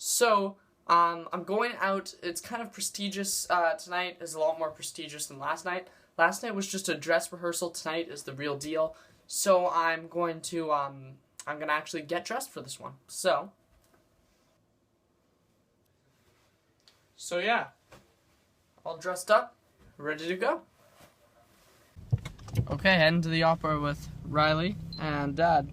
So, I'm going out. It's kind of prestigious. Tonight is a lot more prestigious than last night. Last night was just a dress rehearsal. Tonight is the real deal. So I'm going to actually get dressed for this one. So yeah, all dressed up, ready to go. Okay, heading to the opera with Riley and Dad.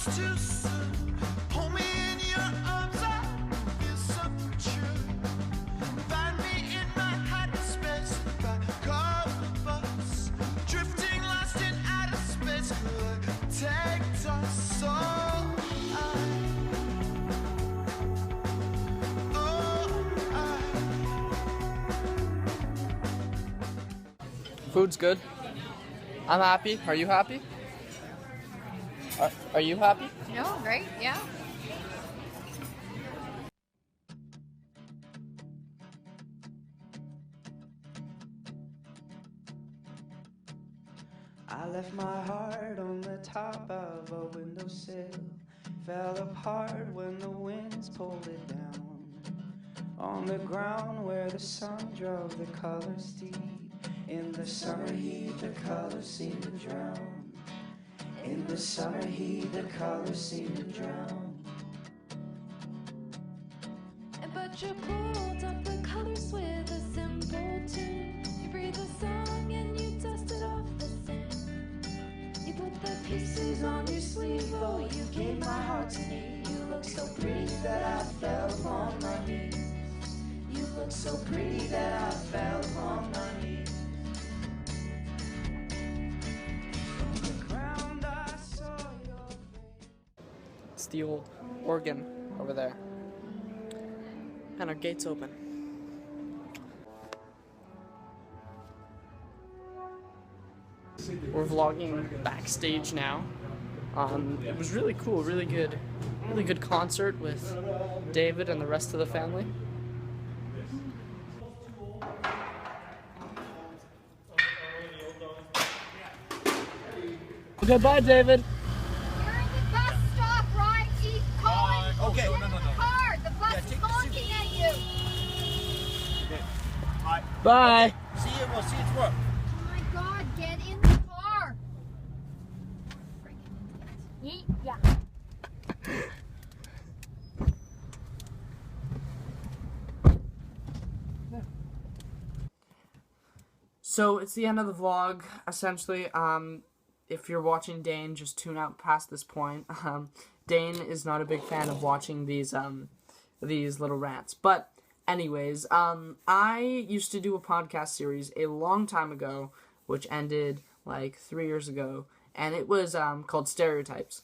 Too soon. Hold me in your arms, I feel something true. Find me in my hiding space by car bus, drifting lost in outer space. Could take us all. Food's good. I'm happy. Are you happy? Are you happy? No, great, yeah. I left my heart on the top of a windowsill. Fell apart when the winds pulled it down. On the ground where the sun drove the colors deep. In the summer heat the colors seemed to drown. In the summer heat, the colors seem to drown. But you pulled up the colors with a simple tune. You breathe a song and you dusted off the sand. You put the pieces on your sleeve, oh, you gave my heart to me. You look so pretty that I fell upon my knees. You look so pretty that I fell upon my knees. It's the old organ over there. And our gate's open. We're vlogging backstage now. It was really cool, really good concert with David and the rest of the family. Okay, bye, David. Okay. No. Car, the bus is honking at you. Okay. Bye. Bye. Okay. See you. We'll see you tomorrow. Oh my God, get in the car. Yeah. So it's the end of the vlog, essentially. If you're watching Dane, just tune out past this point. Dane is not a big fan of watching these little rants. But anyways, I used to do a podcast series a long time ago, which ended like 3 years ago, and it was called Stereotypes.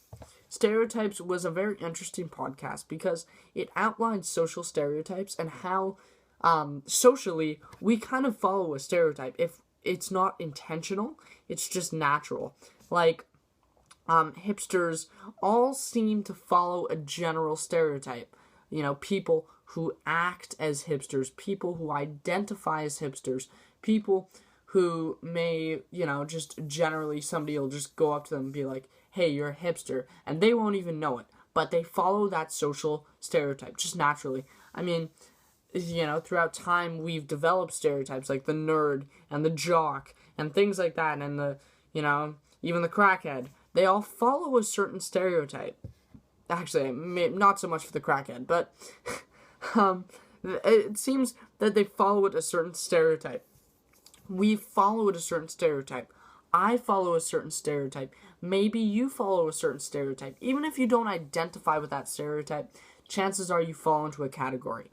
Stereotypes was a very interesting podcast because it outlined social stereotypes and how socially we kind of follow a stereotype. If it's not intentional, it's just natural. Like, hipsters all seem to follow a general stereotype. You know, people who act as hipsters, people who identify as hipsters, people who may, you know, just generally somebody will just go up to them and be like, hey, you're a hipster, and they won't even know it. But they follow that social stereotype, just naturally. I mean, you know, throughout time, we've developed stereotypes like the nerd and the jock and things like that, and the, you know, even the crackhead. They all follow a certain stereotype. Actually, not so much for the crackhead, but it seems that they follow it a certain stereotype. We follow it a certain stereotype. I follow a certain stereotype. Maybe you follow a certain stereotype. Even if you don't identify with that stereotype, chances are you fall into a category.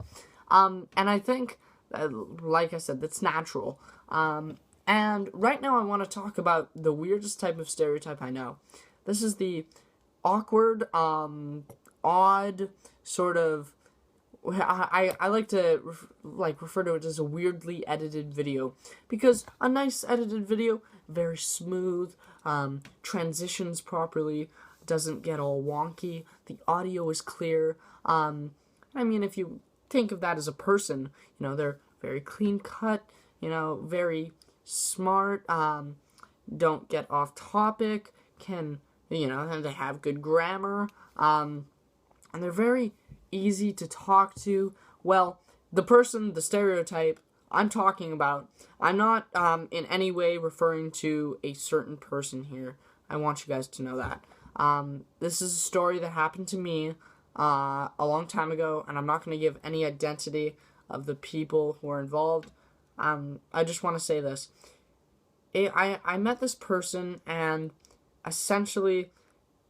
And I think, like I said, that's natural. And right now I want to talk about the weirdest type of stereotype I know. This is the awkward, odd, sort of, I like to refer to it as a weirdly edited video, because a nice edited video, very smooth, transitions properly, doesn't get all wonky, the audio is clear. I mean, if you think of that as a person, you know, they're very clean cut, you know, very smart, don't get off topic, can, you know, they have good grammar, and they're very easy to talk to. Well, the person, the stereotype I'm talking about, I'm not in any way referring to a certain person here. I want you guys to know that. This is a story that happened to me a long time ago, and I'm not going to give any identity of the people who are involved. I just want to say this. I met this person, and essentially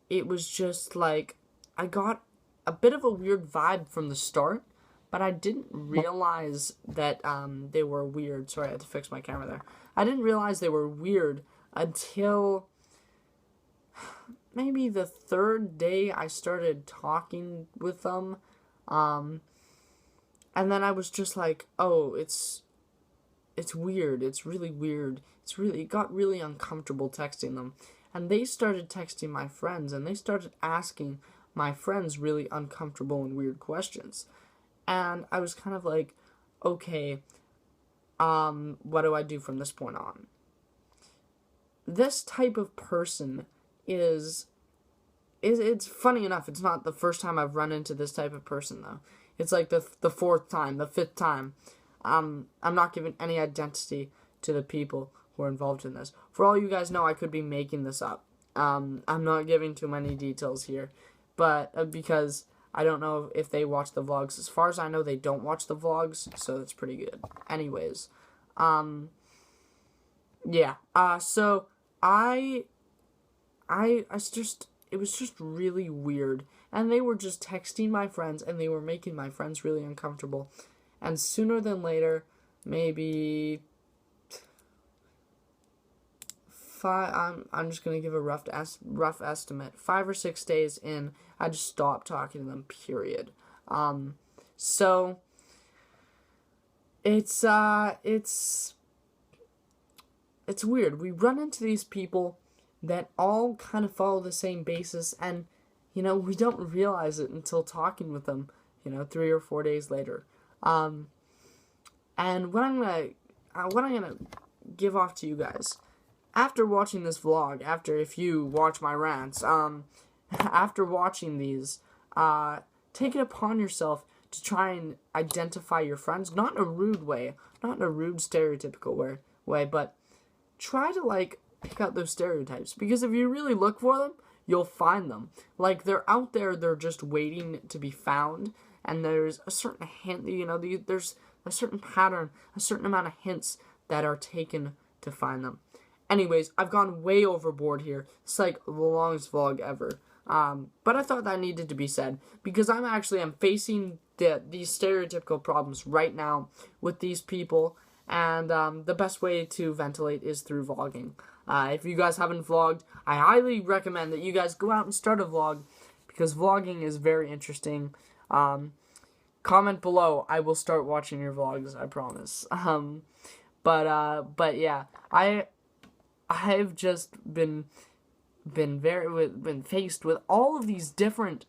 it was just like, I got a bit of a weird vibe from the start, but I didn't realize that they were weird. Sorry, I had to fix my camera there. I didn't realize they were weird until maybe the third day I started talking with them. And then I was just like, oh, it's weird. It's really weird. It got really uncomfortable texting them. And they started texting my friends, and they started asking my friends really uncomfortable and weird questions. And I was kind of like, okay, what do I do from this point on? This type of person it's funny enough, it's not the first time I've run into this type of person, though. It's like the fourth time, the fifth time. I'm not giving any identity to the people who are involved in this. For all you guys know, I could be making this up. I'm not giving too many details here, but because I don't know if they watch the vlogs. As far as I know, they don't watch the vlogs, so that's pretty good. Anyways, yeah. So it was just really weird, and they were just texting my friends, and they were making my friends really uncomfortable. And sooner than later, maybe I'm just gonna give a rough estimate. 5 or 6 days in, I just stopped talking to them. Period. So it's weird. We run into these people that all kind of follow the same basis, and you know, we don't realize it until talking with them, you know, 3 or 4 days later. And what I'm gonna give off to you guys, after watching this vlog, if you watch my rants, after watching these, take it upon yourself to try and identify your friends, not in a rude way, not in a rude stereotypical way, but try to, like, pick out those stereotypes, because if you really look for them, you'll find them. Like, they're out there, they're just waiting to be found, and there's a certain hint, you know, there's a certain pattern, a certain amount of hints that are taken to find them. Anyways, I've gone way overboard here. It's like the longest vlog ever. But I thought that needed to be said, because I'm facing these stereotypical problems right now with these people, and the best way to ventilate is through vlogging. If you guys haven't vlogged, I highly recommend that you guys go out and start a vlog, because vlogging is very interesting. Comment below, I will start watching your vlogs, I promise. But yeah, I've just been faced with all of these different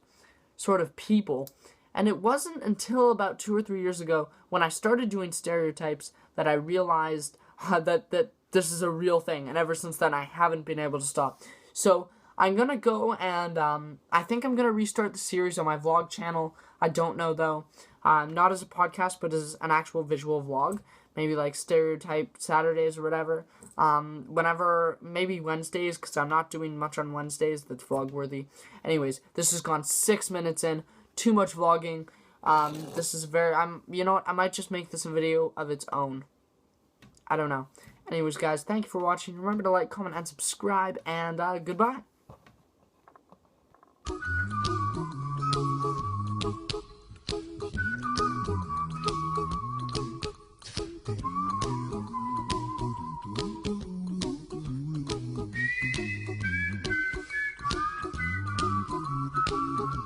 sort of people, and it wasn't until about 2 or 3 years ago when I started doing stereotypes that I realized that this is a real thing, and ever since then I haven't been able to stop. So I'm gonna go and I think I'm gonna restart the series on my vlog channel. I don't know though, not as a podcast, but as an actual visual vlog. Maybe like Stereotype Saturdays or whatever. Whenever, maybe Wednesdays, because I'm not doing much on Wednesdays that's vlog worthy. Anyways, this has gone 6 minutes in. Too much vlogging. This is you know what, I might just make this a video of its own. I don't know. Anyways, guys, thank you for watching. Remember to like, comment, and subscribe, and goodbye.